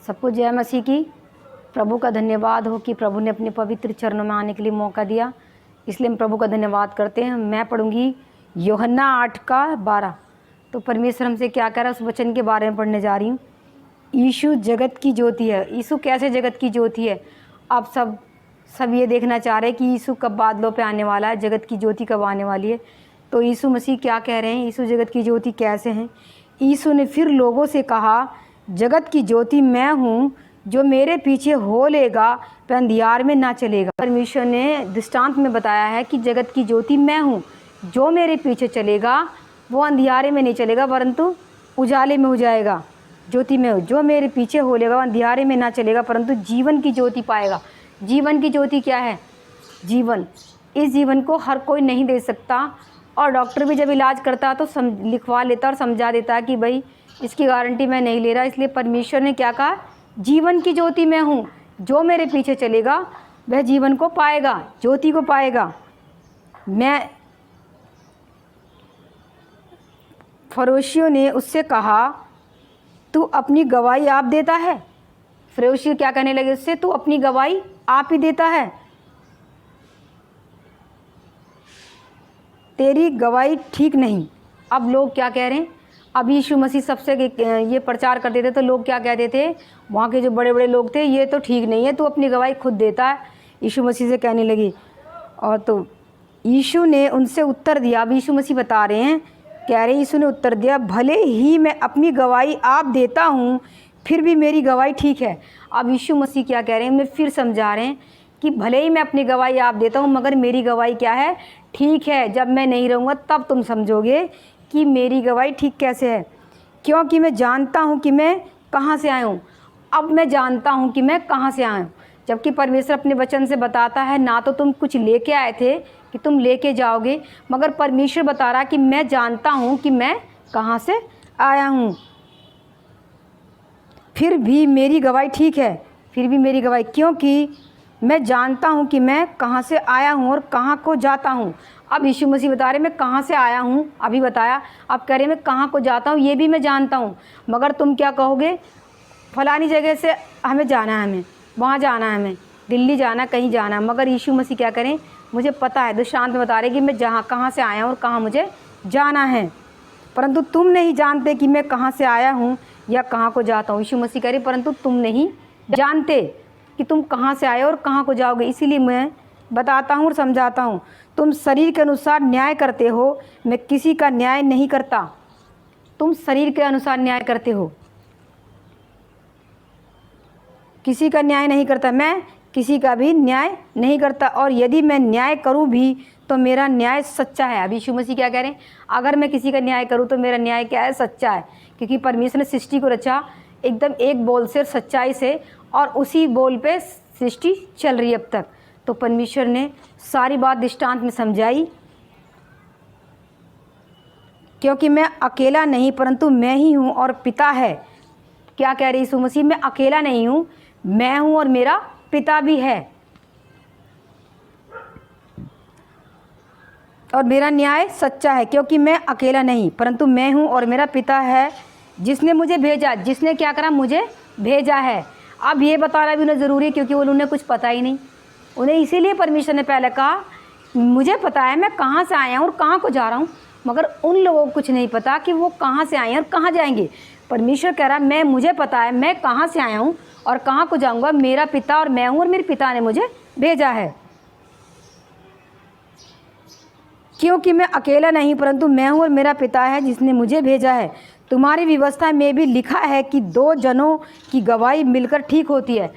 सबको जय मसीह की। प्रभु का धन्यवाद हो कि प्रभु ने अपने पवित्र चरणों में आने के लिए मौका दिया, इसलिए हम प्रभु का धन्यवाद करते हैं। मैं पढ़ूंगी यूहन्ना 8:12। तो परमेश्वर हमसे क्या कह रहा है उस वचन के बारे में पढ़ने जा रही हूँ। यीशु जगत की ज्योति है। यीशु कैसे जगत की ज्योति है? आप सब ये देखना चाह रहे हैं कि यीशु कब बादलों पे आने वाला है, जगत की ज्योति कब आने वाली है। तो यीशु मसीह क्या कह रहे हैं, यीशु जगत की ज्योति कैसे हैं? यीशु ने फिर लोगों से कहा, जगत की ज्योति मैं हूँ, जो मेरे पीछे हो लेगा वह अंधियार में ना चलेगा। परमेश्वर ने दृष्टांत में बताया है कि जगत की ज्योति मैं हूँ, जो मेरे पीछे चलेगा वो अंधियारे में नहीं चलेगा परंतु उजाले में हो जाएगा। ज्योति में हो, जो मेरे पीछे हो लेगा वो अंधियारे में ना चलेगा परंतु जीवन की ज्योति पाएगा। जीवन की ज्योति क्या है? जीवन। इस जीवन को हर कोई नहीं दे सकता, और डॉक्टर भी जब इलाज करता है तो लिखवा लेता और समझा देता है कि भाई इसकी गारंटी मैं नहीं ले रहा। इसलिए परमेश्वर ने क्या कहा, जीवन की ज्योति मैं हूँ, जो मेरे पीछे चलेगा वह जीवन को पाएगा, ज्योति को पाएगा। मैं फरोशियों ने उससे कहा, तू अपनी गवाही आप देता है। फरोशी क्या कहने लगे उससे, तू अपनी गवाही आप ही देता है, तेरी गवाही ठीक नहीं। अब लोग क्या कह रहे हैं, अब यीशु मसीह सबसे ये प्रचार करते थे तो लोग क्या कहते थे, वहाँ के जो बड़े बड़े लोग थे, ये तो ठीक नहीं है, तू अपनी गवाही खुद देता है। यीशु मसीह से कहने लगी, और तो यीशु ने उनसे उत्तर दिया। अब यीशु मसीह बता रहे हैं, कह रहे हैं यीशु ने उत्तर दिया, भले ही मैं अपनी गवाही आप देता हूँ फिर भी मेरी गवाही ठीक है। अब यीशु मसीह क्या कह रहे हैं, हमें फिर समझा रहे हैं कि भले ही मैं अपनी गवाही आप देता हूँ मगर मेरी गवाही क्या है, ठीक है। जब मैं नहीं रहूँगा तब तुम समझोगे कि मेरी गवाही ठीक कैसे है, क्योंकि मैं जानता हूँ कि मैं कहाँ से आया हूँ। अब मैं जानता हूँ कि मैं कहाँ से आया हूँ, जबकि परमेश्वर अपने वचन से बताता है ना तो तुम कुछ लेके आए थे कि तुम लेके जाओगे, मगर परमेश्वर बता रहा कि मैं जानता हूँ कि मैं कहाँ से आया हूँ, फिर भी मेरी गवाही ठीक है। फिर भी मेरी गवाही, क्योंकि मैं जानता हूँ कि मैं कहाँ से आया हूँ और कहाँ को जाता हूँ। अब यीशु मसीह बता रहे मैं कहाँ से आया हूँ, अभी बताया। अब कह रहे मैं कहाँ को जाता हूँ, ये भी मैं जानता हूँ। मगर तुम क्या कहोगे, फलानी जगह से हमें जाना है, हमें वहाँ जाना है, हमें दिल्ली जाना, कहीं जाना है। मगर यीशु मसीह क्या करें, मुझे पता है, दृष्टांत बता रहे कि मैं कहाँ से आया हूँ और कहाँ मुझे जाना है, परंतु तुम नहीं जानते कि मैं कहाँ से आया हूँ या कहाँ को जाता हूँ। यीशु मसीह कह रहे परंतु तुम नहीं जानते कि तुम कहाँ से आए और कहाँ को जाओगे, इसीलिए मैं बताता हूँ और समझाता हूँ। तुम शरीर के अनुसार न्याय करते हो, मैं किसी का न्याय नहीं करता। तुम शरीर के अनुसार न्याय करते हो, किसी का न्याय नहीं करता, मैं किसी का भी न्याय नहीं करता, और यदि मैं न्याय करूं भी तो मेरा न्याय सच्चा है। अभी यीशु मसीह क्या कह रहे हैं, अगर मैं किसी का न्याय करूं तो मेरा न्याय क्या है, सच्चा है। क्योंकि परमेश्वर ने सृष्टि को रचा एकदम एक बोल से, सच्चाई से, और उसी बोल पे सृष्टि चल रही है अब तक। तो परमेश्वर ने सारी बात दृष्टांत में समझाई, क्योंकि मैं अकेला नहीं परंतु मैं ही हूँ और पिता है। क्या कह रहे यीशु मसीह, मैं अकेला नहीं हूँ, मैं हूँ और मेरा पिता भी है, और मेरा न्याय सच्चा है, क्योंकि मैं अकेला नहीं परंतु मैं हूँ और मेरा पिता है जिसने मुझे भेजा। जिसने क्या करा, मुझे भेजा है। अब ये बताना भी उन्हें ज़रूरी है, क्योंकि उन्हें कुछ पता ही नहीं। उन्हें इसीलिए परमेश्वर ने पहले कहा, मुझे पता है मैं कहाँ से आया हूँ और कहाँ को जा रहा हूँ, मगर उन लोगों को कुछ नहीं पता कि वो कहाँ से आए हैं और कहाँ जाएंगे। परमेश्वर कह रहा है, मुझे पता है मैं कहाँ से आया हूँ और कहाँ को जाऊँगा, मेरा पिता और मैं हूँ और मेरे पिता ने मुझे भेजा है। क्योंकि मैं अकेला नहीं परंतु मैं हूँ और मेरा पिता है जिसने मुझे भेजा है। तुम्हारी व्यवस्था में भी लिखा है कि 2 जनों की गवाही मिलकर ठीक होती है।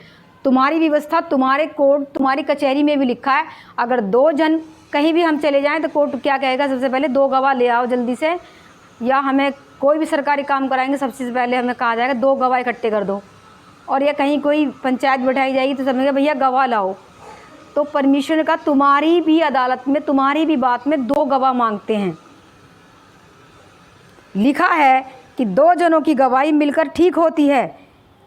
तुम्हारी व्यवस्था, तुम्हारे कोर्ट, तुम्हारी कचहरी में भी लिखा है, अगर 2 जन कहीं भी हम चले जाएं तो कोर्ट क्या कहेगा, सबसे पहले 2 गवाह ले आओ जल्दी से, या हमें कोई भी सरकारी काम कराएंगे सबसे पहले हमें कहा जाएगा 2 गवाह इकट्ठे कर दो, और या कहीं कोई पंचायत बैठाई जाएगी तो समझेगा भैया गवाह लाओ। तो परमेश्वर ने कहा तुम्हारी भी अदालत में, तुम्हारी भी बात में 2 गवाह मांगते हैं। लिखा है कि 2 जनों की गवाही मिलकर ठीक होती है,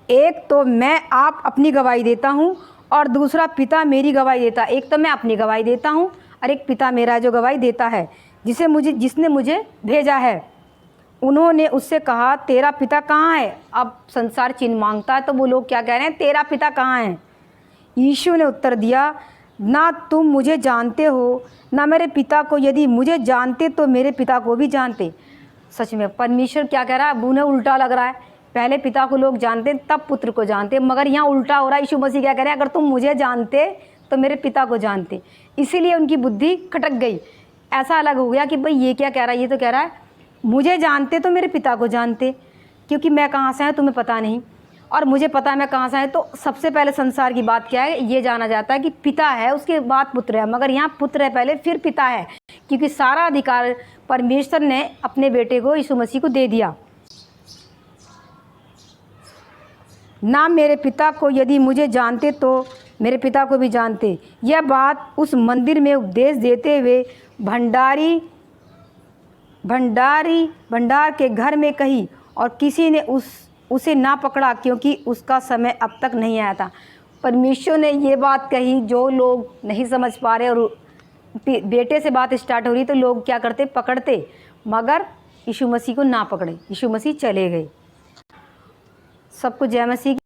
एक तो मैं आप अपनी गवाही देता हूँ और दूसरा पिता मेरी गवाही देता है। एक तो मैं अपनी गवाही देता हूँ और एक पिता मेरा जो गवाही देता है, जिसने मुझे भेजा है। उन्होंने उससे कहा तेरा पिता कहाँ है। अब संसार चिन्ह मांगता है तो वो लोग क्या कह रहे हैं, तेरा पिता कहाँ है। यीशु ने उत्तर दिया, ना तुम मुझे जानते हो ना मेरे पिता को, यदि मुझे जानते तो मेरे पिता को भी जानते। सच में परमेश्वर क्या कह रहा है, अब उन्हें उल्टा लग रहा है, पहले पिता को लोग जानते तब पुत्र को जानते, मगर यहाँ उल्टा हो रहा है। यीशु मसीह क्या कह रहे हैं, अगर तुम मुझे जानते तो मेरे पिता को जानते। इसीलिए उनकी बुद्धि खटक गई, ऐसा अलग हो गया कि भाई ये क्या कह रहा है, ये तो कह रहा है मुझे जानते तो मेरे पिता को जानते, क्योंकि मैं कहाँ से आया तुम्हें पता नहीं और मुझे पता है मैं कहाँ से आया। तो सबसे पहले संसार की बात क्या है, ये जाना जाता है कि पिता है, उसके बाद पुत्र है, मगर यहाँ पुत्र है पहले फिर पिता है, क्योंकि सारा अधिकार परमेश्वर ने अपने बेटे को यीशु मसीह को दे दिया। ना मेरे पिता को, यदि मुझे जानते तो मेरे पिता को भी जानते। यह बात उस मंदिर में उपदेश देते हुए भंडार के घर में कही, और किसी ने उसे ना पकड़ा, क्योंकि उसका समय अब तक नहीं आया था। परमेश्वर ने ये बात कही, जो लोग नहीं समझ पा रहे और बेटे से बात स्टार्ट हो रही तो लोग क्या करते, पकड़ते, मगर यीशु मसीह को ना पकड़े, यीशु मसीह चले गए। सबको जय मसीह।